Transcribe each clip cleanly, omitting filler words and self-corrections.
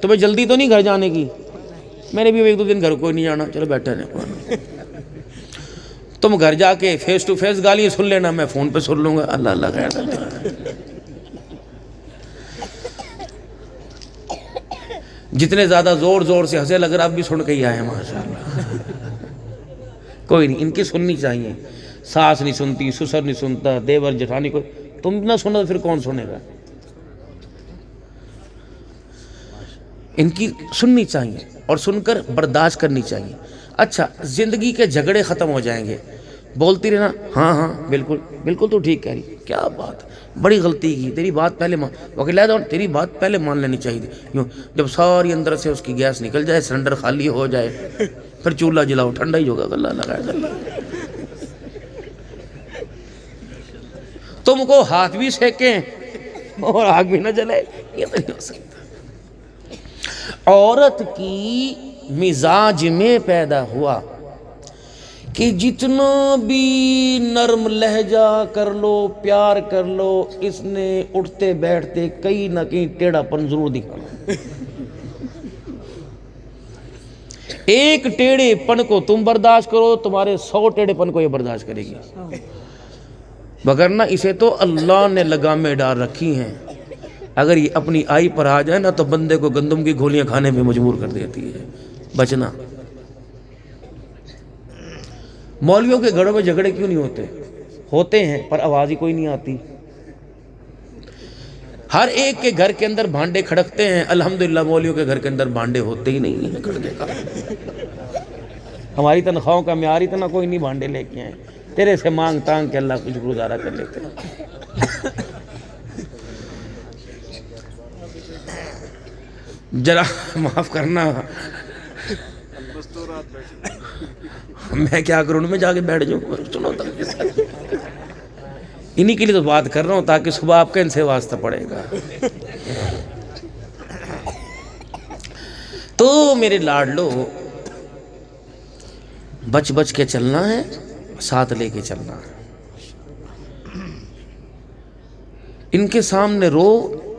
تمہیں جلدی تو نہیں گھر جانے کی؟ میں نے بھی ایک دو دن گھر کوئی نہیں جانا، چلو بیٹھے رہے، تم گھر جا کے فیس ٹو فیس گالیاں سن لینا، میں فون پہ سن لوں گا۔ اللہ اللہ خیر کرتا ہے۔ جتنے زیادہ زور زور سے ہنسے لگ رہا آپ بھی سن کے ہی آئے ہیں ماشاءاللہ۔ کوئی نہیں، ان کی سننی چاہیے۔ ساس نہیں سنتی، سسر نہیں سنتا، دیور جٹھانی، کوئی تم نہ سنو تو پھر کون سنے گا؟ ان کی سننی چاہیے اور سن کر برداشت کرنی چاہیے۔ اچھا، زندگی کے جھگڑے ختم ہو جائیں گے، بولتی رہنا ہاں ہاں بالکل بالکل تو ٹھیک کہہ رہی، کیا بات، بڑی غلطی کی، تیری بات پہلے تیری بات پہلے مان لینی چاہیے تھی۔ یوں جب ساری اندر سے اس کی گیس نکل جائے، سلنڈر خالی ہو جائے، پھر چولہا جلاؤ، ٹھنڈا ہی ہوگا۔ اللہ لگائے تم کو ہاتھ بھی سیکیں اور آگ بھی نہ جلے، یہ تو نہیں ہو سکتا۔ عورت کی مزاج میں پیدا ہوا کہ جتنا بھی نرم لہجہ کر لو، پیار کر لو، اس نے اٹھتے بیٹھتے کہیں نہ کہیں ٹیڑھا پن ضرور دکھانا۔ ایک ٹیڑھے پن کو تم برداشت کرو، تمہارے 100 ٹیڑھے پن کو یہ برداشت کرے گی، وگرنہ اسے تو اللہ نے لگامیں ڈال رکھی ہیں۔ اگر یہ اپنی آئی پر آ جائے نا تو بندے کو گندم کی گولیاں کھانے میں مجبور کر دیتی ہے۔ بچنا۔ مولویوں کے گھروں میں جھگڑے کیوں نہیں ہوتے؟ ہوتے ہیں پر آواز ہی کوئی نہیں آتی۔ ہر ایک کے گھر کے اندر بھانڈے کھڑکتے ہیں، الحمدللہ مولویوں کے گھر کے اندر بھانڈے ہوتے ہی نہیں ہیں کھڑکے کا۔ ہماری تنخواہوں کا معیار اتنا کوئی نہیں بھانڈے لے کے آئے، تیرے سے مانگ تانگ کے اللہ کو شکر گزارا کر لیتے ہیں۔ ذرا معاف کرنا، میں کیا کروں، میں جا کے بیٹھ جاؤں، سنو تک انہی کے لیے تو بات کر رہا ہوں تاکہ صبح آپ کا ان سے واسطہ پڑے گا۔ تو میرے لاڈلو، بچ بچ کے چلنا ہے، ساتھ لے کے چلنا ہے۔ ان کے سامنے رو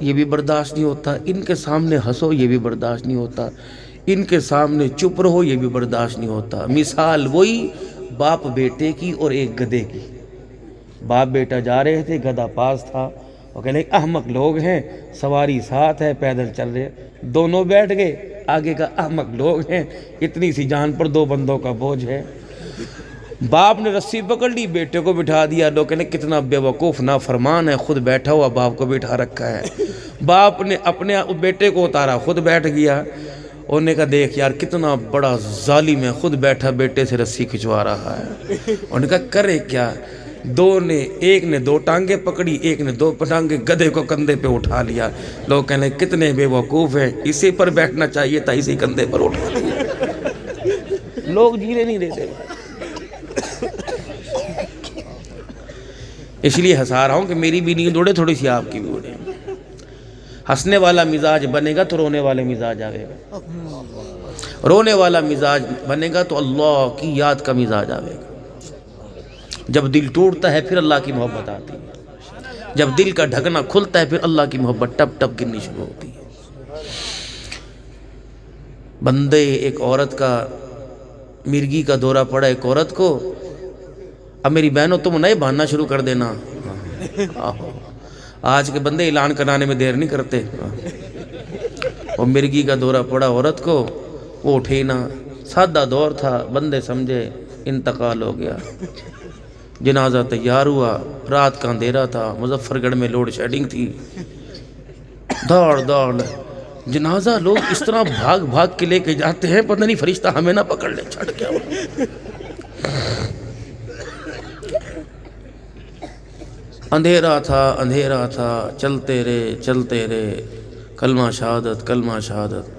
یہ بھی برداشت نہیں ہوتا، ان کے سامنے ہنسو یہ بھی برداشت نہیں ہوتا، ان کے سامنے چپ رہو یہ بھی برداشت نہیں ہوتا۔ مثال وہی باپ بیٹے کی اور ایک گدھے کی۔ باپ بیٹا جا رہے تھے، گدھا پاس تھا، وہ کہنے احمق لوگ ہیں، سواری ساتھ ہے، پیدل چل رہے، دونوں بیٹھ گئے، آگے کا احمق لوگ ہیں، اتنی سی جان پر 2 بندوں کا بوجھ ہے۔ باپ نے رسی پکڑ لی، بیٹے کو بٹھا دیا، لوگ کہنے کتنا بے وقوف نافرمان ہے، خود بیٹھا ہوا باپ کو بٹھا رکھا ہے۔ باپ نے اپنے بیٹے کو اتارا، خود بیٹھ گیا، انہوں نے کہا دیکھ یار کتنا بڑا ظالم ہے، خود بیٹھا بیٹے سے رسی کھچوا رہا ہے۔ انہوں نے کہا کرے کیا، ایک نے 2 ٹانگیں پکڑی، ایک نے 2 ٹانگیں، گدھے کو کندھے پہ اٹھا لیا۔ لوگ کہنے کتنے بے وقوف ہیں، اسی پر بیٹھنا چاہیے تھا، اسی کندھے پر اٹھا لیا۔ لوگ جینے نہیں دیتے۔ اس لیے ہنسا رہا ہوں کہ میری بھی نیند اڑے، تھوڑی سی آپ کی بھی اڑے۔ ہنسنے والا مزاج بنے گا تو رونے والے مزاج آئے گا، رونے والا مزاج بنے گا تو اللہ کی یاد کا مزاج آئے گا۔ جب دل ٹوٹتا ہے پھر اللہ کی محبت آتی ہے، جب دل کا ڈھکنا کھلتا ہے پھر اللہ کی محبت ٹپ ٹپ گرنی شروع ہوتی ہے۔ بندے، ایک عورت کا مرگی کا دورہ پڑا ایک عورت کو، اب میری بہنوں تم نئے بہاننا شروع کر دینا، آج کے بندے اعلان کرانے میں دیر نہیں کرتے۔ وہ مرگی کا دورہ پڑا عورت کو، وہ اٹھے نہ، سادہ دور تھا، بندے سمجھے انتقال ہو گیا۔ جنازہ تیار ہوا، رات کا اندھیرا تھا، مظفر گڑھ میں لوڈ شیڈنگ تھی، دوڑ دوڑ جنازہ لوگ اس طرح بھاگ بھاگ کے لے کے جاتے ہیں، پتہ نہیں فرشتہ ہمیں نہ پکڑ لے، چھڑ کیا ہوا۔ اندھیرا تھا، چلتے رہے، کلمہ شہادت کلمہ شہادت،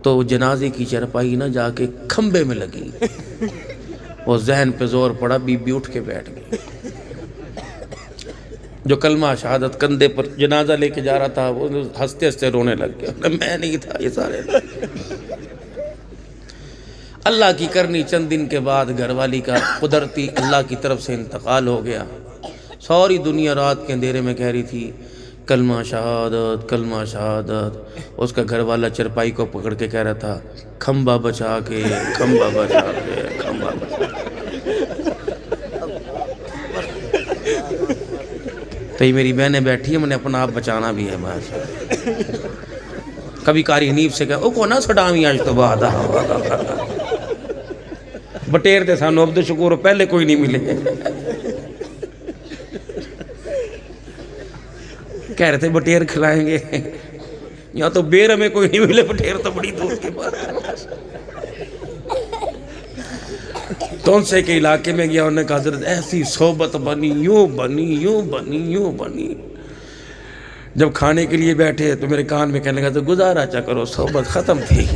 تو جنازے کی چرپائی نہ جا کے کھمبے میں لگی، وہ ذہن پہ زور پڑا، بی بی اٹھ کے بیٹھ گئی۔ جو کلمہ شہادت کندھے پر جنازہ لے کے جا رہا تھا وہ ہنستے ہنستے رونے لگ گیا، میں نہیں تھا، یہ سارے اللہ کی کرنی۔ چند دن کے بعد گھر والی کا قدرتی اللہ کی طرف سے انتقال ہو گیا۔ ساری دنیا رات کے اندھیرے میں کہہ رہی تھی کلمہ شہادت کلمہ شہادت. اس کا گھر والا چرپائی کو پکڑ کے کہہ رہا تھا کھمبا بچا کے کھمبا بچا کے کھمبا بچا کے. تو یہ میری بہنیں بیٹھی ہیں, میں نے اپنا آپ بچانا بھی ہے. بس کبھی قاری حنیف سے کہا او کو نہ سڈاویں آج تو بعد بٹیر تے سانو عبد شکور پہلے کوئی نہیں ملے. کہہ رہے تھے بٹیر کھلائیں گے, یہاں تو بیر ہمیں کوئی نہیں ملے, بٹیر تو بڑی دور کے بعد. تونسے کے علاقے میں گیا, انہوں نے کہا حضرت ایسی صحبت بنی, یوں بنی یوں بنی یوں بنی. جب کھانے کے لیے بیٹھے تو میرے کان میں کہنے لگا تو گزارا چا کرو, صحبت ختم تھی.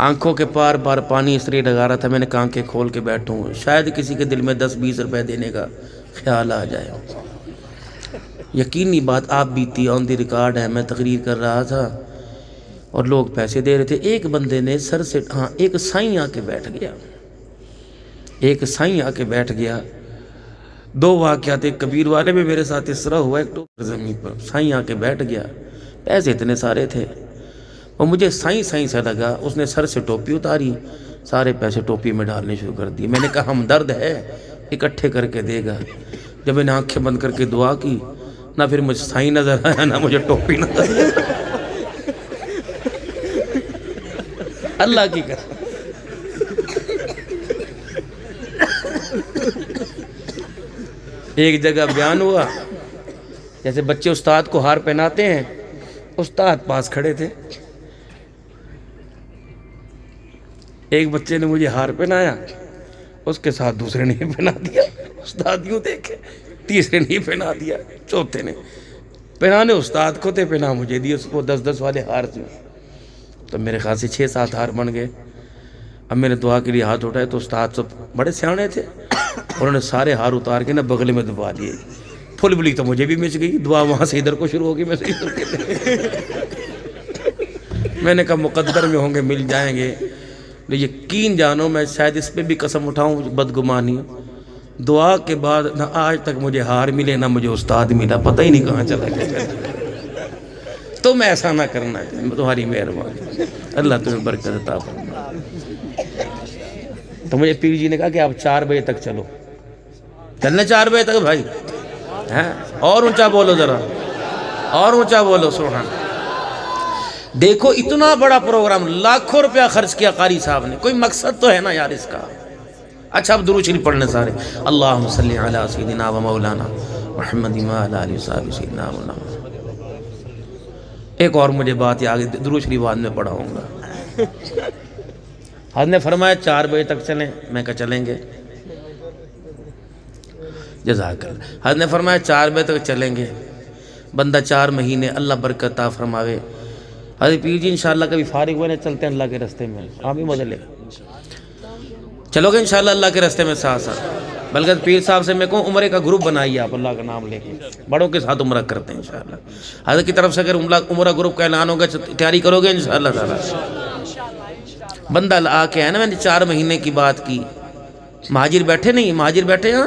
آنکھوں کے پار پار پانی اس لیے لگا رہا تھا, میں نے کہا آنکھیں کھول کے بیٹھوں, شاید کسی کے دل میں 10-20 روپے دینے کا خیال آ جائے. یقینی بات آپ بیتی آن دی ریکارڈ ہے, میں تقریر کر رہا تھا اور لوگ پیسے دے رہے تھے. ایک بندے نے سر سے ایک سائیں آ کے بیٹھ گیا, ایک سائیں آ کے بیٹھ گیا. 2 واقعات, ایک کبیر والے میں میرے ساتھ اس طرح ہوا, ایک ٹوکر زمین پر سائیں آ کے بیٹھ گیا. پیسے اتنے سارے تھے اور مجھے سائیں سے لگا. اس نے سر سے ٹوپی اتاری, سارے پیسے ٹوپی میں ڈالنے شروع کر دی. میں نے کہا ہمدرد ہے, اکٹھے کر کے دے گا. جب میں نے آنکھیں بند کر کے دعا کی, نہ پھر مجھے سائیں نظر آیا نہ مجھے ٹوپی نظر آیا. اللہ کی قسم. ایک جگہ بیان ہوا, جیسے بچے استاد کو ہار پہناتے ہیں, استاد پاس کھڑے تھے. ایک بچے نے مجھے ہار پہنایا, اس کے ساتھ دوسرے نے پہنا دیا. استاد یوں دیکھے, تیسرے نے پہنا دیا, چوتھے نے پہنانے استاد کو تھے, پہنا مجھے دی. اس کو 10-10 والے ہار تھے, تو میرے خیال سے 6-7 ہار بن گئے. اب میں نے دعا کے لیے ہاتھ اٹھائے تو استاد سب بڑے سیانے تھے, انہوں نے سارے ہار اتار کے نا بغل میں دبا دیے. پھل بلی تو مجھے بھی مچ گئی, دعا وہاں سے ادھر کو شروع ہوگی, میں سے ادھر کے. میں نے کہا مقدر میں ہوں گے, مل جائیں گے. یقین جانو میں شاید اس پہ بھی قسم اٹھاؤں, بدگمانی, دعا کے بعد نہ آج تک مجھے ہار ملے نہ مجھے استاد ملا, پتہ ہی نہیں کہاں چلا گیا. تم ایسا نہ کرنا, تمہاری مہربانی, اللہ تمہیں برکت عطا فرمائے. تو مجھے پیر جی نے کہا کہ آپ 4 بجے تک چلو. چلنے 4 بجے تک بھائی, اور اونچا بولو ذرا, اور اونچا بولو سبحان. دیکھو اتنا بڑا پروگرام, لاکھوں روپیہ خرچ کیا قاری صاحب نے, کوئی مقصد تو ہے نا یار اس کا. اچھا اب درود شریف پڑھنے سارے. اللہم صلی علی سیدنا و مولانا محمد و علی آلہ وصحبہ سیدنا مولانا. ایک اور مجھے بات یہ آگے درود شریف بعد میں پڑھاؤں گا. حضرت نے فرمایا 4 بجے تک چلیں, میں کہا چلیں گے. جزاک اللہ. حضرت نے فرمایا 4 بجے تک چلیں گے. بندہ 4 مہینے, اللہ برکت عطا فرماوے. حضرت پیر جی انشاءاللہ کبھی فارغ ہوئے چلتے ہیں اللہ کے رستے میں, آپ بھی مزے لے چلو گے انشاءاللہ اللہ کے رستے میں ساتھ ساتھ. بلکہ پیر صاحب سے میں کہوں عمرے کا گروپ بنائیے آپ, اللہ کا نام لے کے بڑوں کے ساتھ عمرہ کرتے ہیں انشاءاللہ. حضرت کی طرف سے اگر عمرہ گروپ کا اعلان ہوگا تیاری کرو گے انشاءاللہ تعالی. بندہ آ کے ہے نا, میں نے 4 مہینے کی بات کی. مہاجر بیٹھے نہیں, مہاجر بیٹھے ہاں,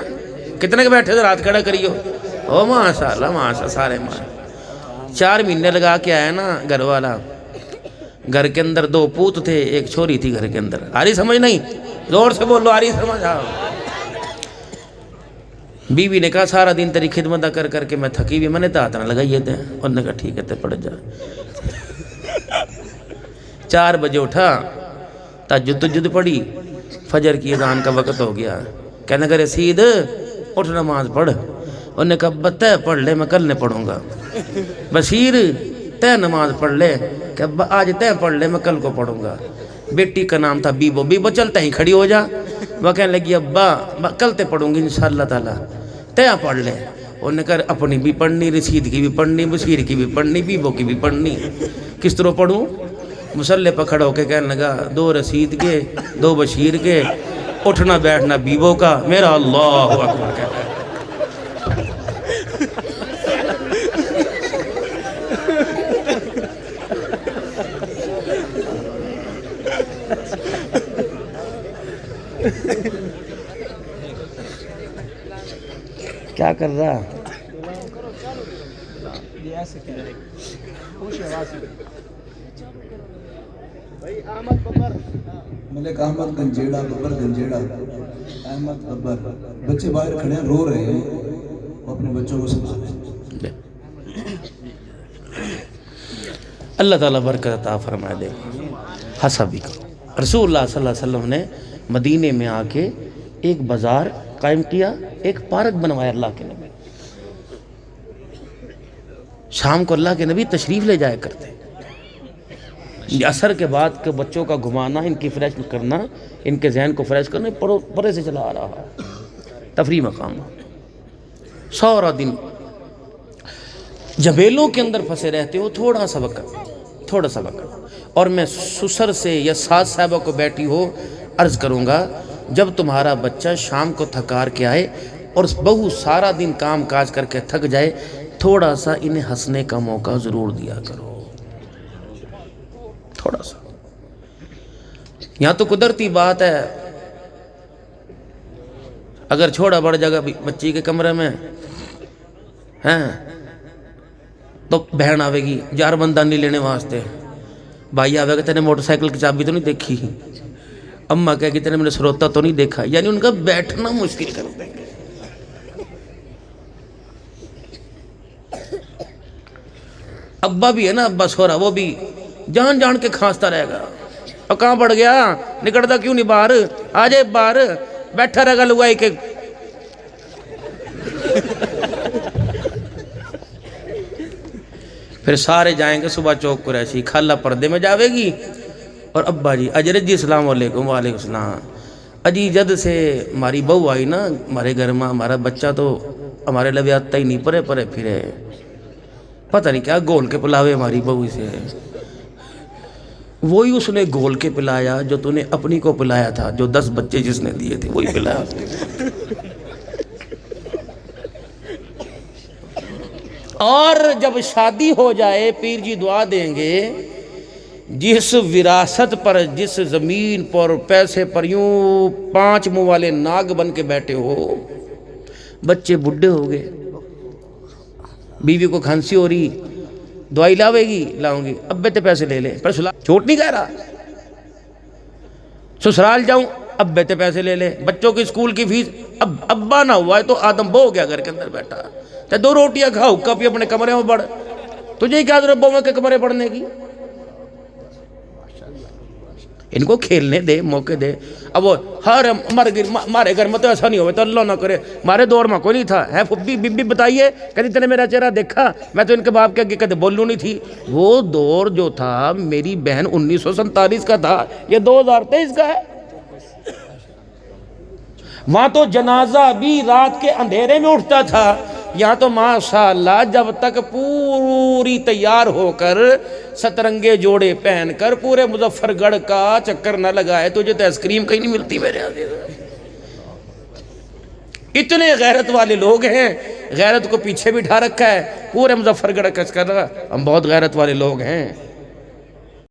کتنے کے بیٹھے تھے, رات کھڑا کریو. او ماشاءاللہ ماشاءاللہ, سارے ماشاءاللہ. 4 مہینے لگا کے آیا نا گھر والا. گھر کے اندر 2 پوت تھے, ایک چھوری تھی گھر کے اندر. آ رہی سمجھ نہیں, زور سے بولو, آ رہی سمجھ. بیوی نے کہا سارا دن تیری خدمت کر کر کے میں تھکی بھی, میں نے ہاتھ نہ لگائیے تھے. انہوں نے کہا ٹھیک ہے تے پڑھ جا. 4 بجے اٹھا, تہجد پڑھی, فجر کی اذان کا وقت ہو گیا. کہنے لگا رسید اٹھ نماز پڑھ. انہوں نے کہا بتے پڑھ لے, میں کل نے پڑھوں گا. بشیر تے نماز پڑھ لے, کہ آج تے پڑھ لے, میں کل کو پڑھوں گا. بیٹی کا نام تھا بیبو. بیبو چلتے ہی کھڑی ہو جا. وہ کہنے لگی ابا کل تے پڑھوں گی انشاءاللہ تعالی, تے پڑھ لے. انہوں نے کہا اپنی بھی پڑھنی, رشید کی بھی پڑھنی, بشیر کی بھی پڑھنی, بیبو کی بھی پڑھنی, کس طرح پڑھوں. مسلح پہ کھڑا ہو کے کہنے لگا 2 رشید کے 2 بشیر کے, اٹھنا بیٹھنا بیبو کا, میرا اللہ اکبر کہتا ہے. کیا کر رہا؟ ملک احمد گنجیڑا، ببر گنجیڑا، احمد ببر، بچے باہر کھڑے ہیں رو رہے ہیں، وہ اپنے بچوں کو سنبھالیں۔ اللہ تعالیٰ برکت عطا فرمائے دے، ہنسا بھی کرو۔ رسول اللہ صلی اللہ علیہ وسلم نے مدینے میں آ کے ایک بازار قائم کیا، ایک پارک بنوایا اللہ کے نبی۔ شام کو اللہ کے نبی تشریف لے جایا کرتے، عصر کے بعد کے بچوں کا گھمانا، ان کی فریش کرنا، ان کے ذہن کو فریش کرنا، پرے سے چلا آ رہا، تفریح مقام۔ سارا دن جبیلوں کے اندر پھنسے رہتے ہو، تھوڑا سا وقت، اور میں سسر سے یا ساس صاحبہ کو بیٹھی ہو عرض کروں گا، جب تمہارا بچہ شام کو تھکار کے آئے اور بہو سارا دن کام کاج کر کے تھک جائے، تھوڑا سا انہیں ہنسنے کا موقع ضرور دیا کرو، تھوڑا سا۔ یہاں تو قدرتی بات ہے، اگر چھوڑا بڑھ جگہ بچی کے کمرے میں ہیں تو بہن آوے گی جار بندہ نہیں لینے واسطے، بھائی آوے گا تینے موٹر سائیکل کی چابی تو نہیں دیکھی، اماں کہے گی تینے میں نے سروتا تو نہیں دیکھا، یعنی ان کا بیٹھنا مشکل کر دیں گے۔ ابا بھی ہے نا، ابا سورا، وہ بھی جان جان کے کھانستا رہے گا، اور کہاں پڑ گیا، نکڑتا کیوں نہیں باہر، آ جائے باہر، بیٹھا رہے گا لگائی کے۔ پھر سارے جائیں گے صبح چوک قریشی، خالہ پردے میں جاوے گی، اور ابا جی اجرت جی السلام علیکم، وعلیکم السلام، اجی جد سے ہماری بہو آئی نا ہمارے گھر میں، ہمارا بچہ تو ہمارے لبے آتا ہی نہیں، پرے پرے پھرے، پتہ نہیں کیا گول کے پلاوے ہماری بہو سے، وہی اس نے گول کے پلایا جو تو نے اپنی کو پلایا تھا، جو 10 بچے جس نے دیے تھے وہی پلایا۔ اور جب شادی ہو جائے پیر جی دعا دیں گے، جس وراثت پر، جس زمین پر، پیسے پر یوں 5 منہ والے ناگ بن کے بیٹھے ہو، بچے بڈھے ہو گئے، بیوی کو کھانسی ہو رہی، دوائی لاوے گی، لاؤں گی، ابے تے پیسے لے لے، پر چھوٹ نہیں کہہ رہا، سسرال جاؤں، ابے تے پیسے لے لے، بچوں کی اسکول کی فیس، ابا نہ ہوا ہے تو آدم بو ہو گیا گھر کے اندر بیٹھا، تے 2 روٹیاں کھاؤ کبھی اپنے کمرے میں پڑھ، تجھے کیا ضرورت بہو کے کمرے پڑھنے کی؟ ان کو کھیلنے دے، موقع دے۔ اب وہ ہمارے گھر میں تو ایسا نہیں ہوئے تو اللہ نہ کرے، ہمارے دور میں کوئی نہیں تھا، ہے پھپھی بی بتائیے کہتی تینے میرا چہرہ دیکھا، میں تو ان کے باپ کے آگے کہتے بولوں نہیں تھی۔ وہ دور جو تھا میری بہن 1947 کا تھا، یہ 2023 کا ہے۔ وہاں تو جنازہ بھی رات کے اندھیرے میں اٹھتا تھا، یہاں تو ماشاءاللہ جب تک پوری تیار ہو کر 17 جوڑے پہن کر پورے مظفر گڑھ کا چکر نہ لگائے تجھے تو آئس کریم کہیں نہیں ملتی میرے عزیز۔ اتنے غیرت والے لوگ ہیں، غیرت کو پیچھے بٹھا رکھا ہے، پورے مظفر گڑھ کا چکر، ہم بہت غیرت والے لوگ ہیں۔